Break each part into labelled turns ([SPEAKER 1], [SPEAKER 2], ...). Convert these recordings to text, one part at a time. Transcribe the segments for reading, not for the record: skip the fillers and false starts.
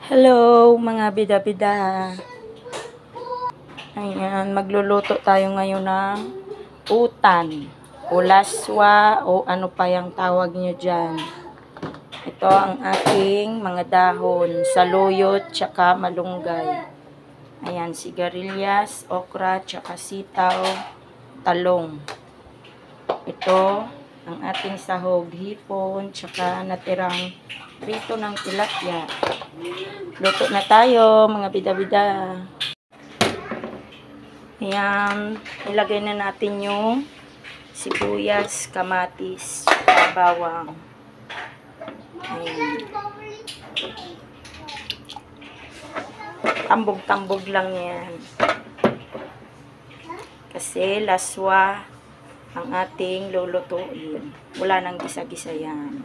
[SPEAKER 1] Hello mga bida-bida. Ayan, magluluto tayo ngayon ng utan o laswa o ano pa yung tawag nyo dyan. Ito ang aking mga dahon, saluyot, tsaka malunggay. Ayan, sigarilyas, okra, tsaka sitaw, talong. Ito ang ating sahog, hipon, tsaka natirang prito ng tilapia. Luto na tayo, mga bida-bida. Ayan, ilagay na natin yung sibuyas, kamatis, bawang. Ayan. Tambog-tambog lang yan. Kasi laswa ang ating lulutuin. Wala nang gisa-gisa yan.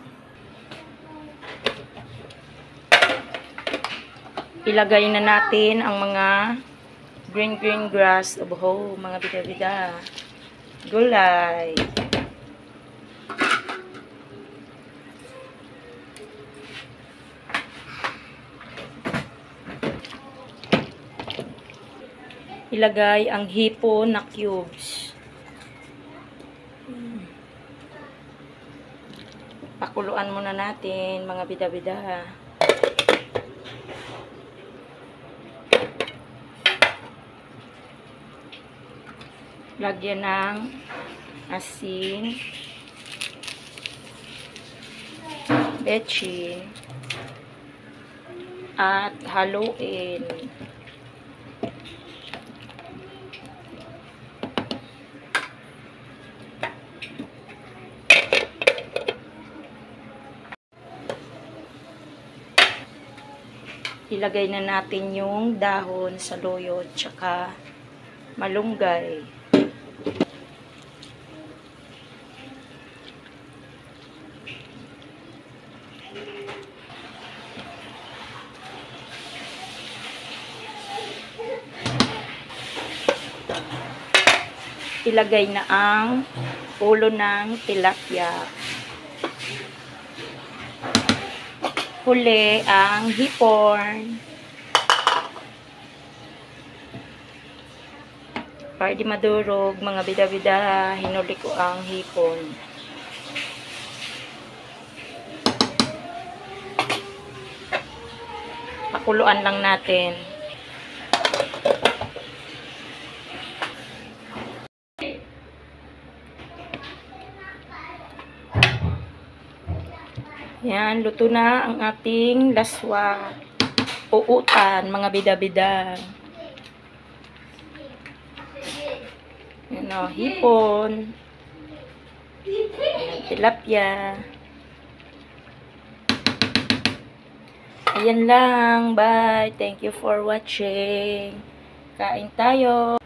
[SPEAKER 1] Ilagay na natin ang mga green grass of whole, mga bida-bida. Gulay. Ilagay ang hipon na cubes. Pakuluan muna natin, mga bida-bida. Lagyan ng asin, bechin, at haluin. Ilagay na natin yung dahon, saluyot, tsaka malunggay. Ilagay na ang ulo ng tilapia. Huli ang hipon. Para di madurog, mga bida-bida, hinuli ko ang hipon. Pakuluan lang natin. Yan, luto na ang ating laswa o utan, mga bida-bida. Yan o, hipon. Ayan, tilapia. Ayan lang, bye. Thank you for watching. Kain tayo.